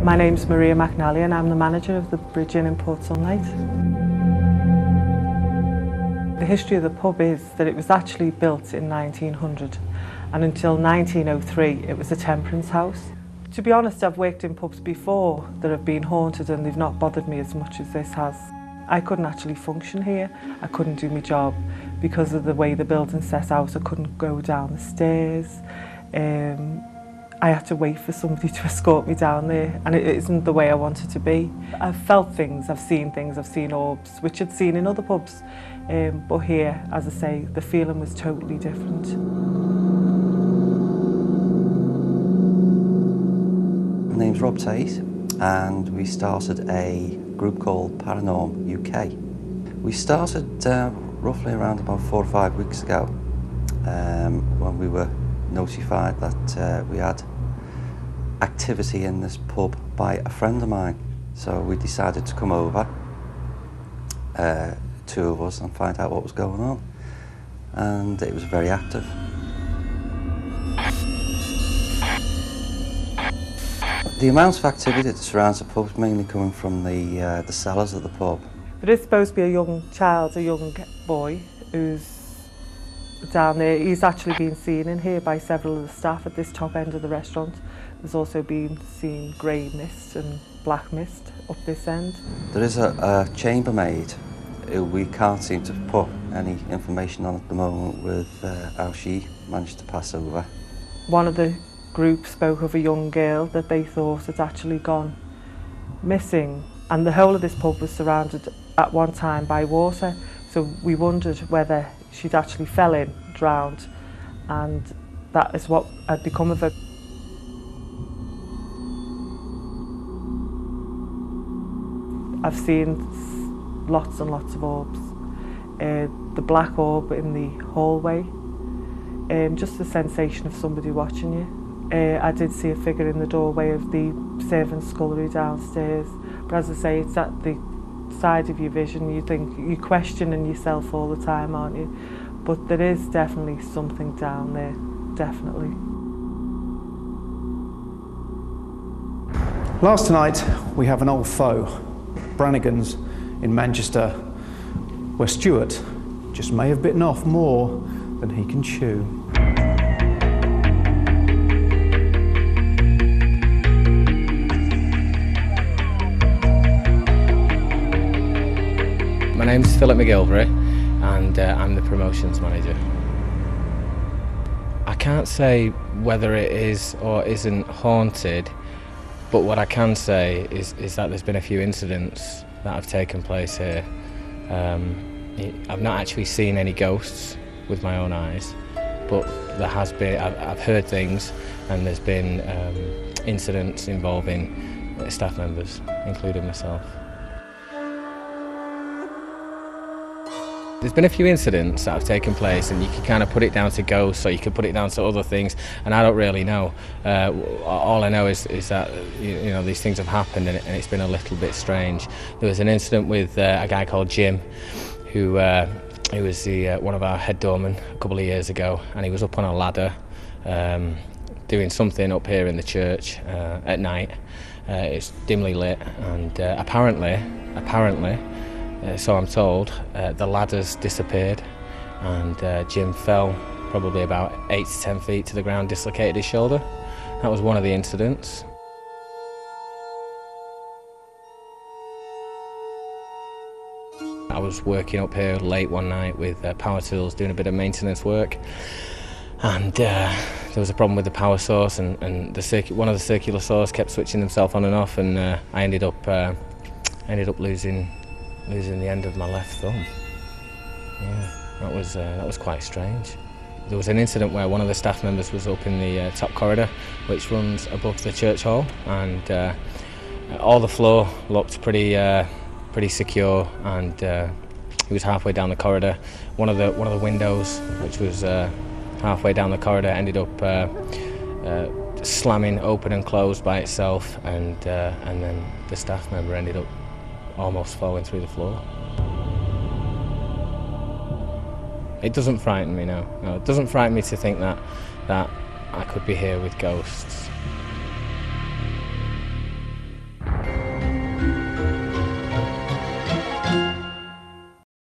My name's Maria McNally and I'm the manager of the Bridge Inn in Port Sunlight. The history of the pub is that it was actually built in 1900 and until 1903 it was a temperance house. To be honest, I've worked in pubs before that have been haunted and they've not bothered me as much as this has. I couldn't actually function here, I couldn't do my job because of the way the building's set out. I couldn't go down the stairs. I had to wait for somebody to escort me down there and it isn't the way I wanted to be. I've felt things, I've seen orbs, which I'd seen in other pubs, but here, as I say, the feeling was totally different. My name's Rob Tate and we started a group called Paranorm UK. We started roughly around about 4 or 5 weeks ago when we were notified that we had activity in this pub by a friend of mine. So we decided to come over, 2 of us, and find out what was going on. And it was very active. The amount of activity that surrounds the pub is mainly coming from the cellars of the pub. But it's supposed to be a young child, a young boy who's down there. He's actually been seen in here by several of the staff at this top end of the restaurant. There's also been seen grey mist and black mist up this end. There is a chambermaid who we can't seem to put any information on at the moment with how she managed to pass over. One of the group spoke of a young girl that they thought had actually gone missing, and the whole of this pub was surrounded at one time by water, so we wondered whether she'd actually fell in, drowned, and that is what had become of her. I've seen lots and lots of orbs. The black orb in the hallway, just the sensation of somebody watching you. I did see a figure in the doorway of the servants' scullery downstairs, but as I say, it's at the side of your vision. You think, you're questioning yourself all the time, aren't you? But there is definitely something down there, definitely. Last night we have an old foe, Brannigans in Manchester, where Stuart just may have bitten off more than he can chew. My name's Philip McGilvery and I'm the promotions manager. I can't say whether it is or isn't haunted, but what I can say is that there's been a few incidents that have taken place here. I've not actually seen any ghosts with my own eyes, but there has been, I've heard things, and there's been incidents involving staff members, including myself. There's been a few incidents that have taken place, and you can kind of put it down to ghosts, or you can put it down to other things, and I don't really know. All I know is that you know, these things have happened, and it's been a little bit strange. There was an incident with a guy called Jim, who was one of our head doormen a couple of years ago, and he was up on a ladder doing something up here in the church at night. It's dimly lit, and apparently, so I'm told, the ladders disappeared, and Jim fell probably about 8 to 10 feet to the ground, dislocated his shoulder. That was one of the incidents. I was working up here late one night with power tools, doing a bit of maintenance work, and there was a problem with the power source, and one of the circular saws kept switching themselves on and off, and I ended up losing the end of my left thumb. Yeah, that was quite strange. There was an incident where one of the staff members was up in the top corridor, which runs above the church hall, and all the floor looked pretty secure, and he was halfway down the corridor. One of the windows, which was halfway down the corridor, ended up slamming open and closed by itself, and then the staff member ended up almost falling through the floor. It doesn't frighten me, no. It doesn't frighten me to think that I could be here with ghosts.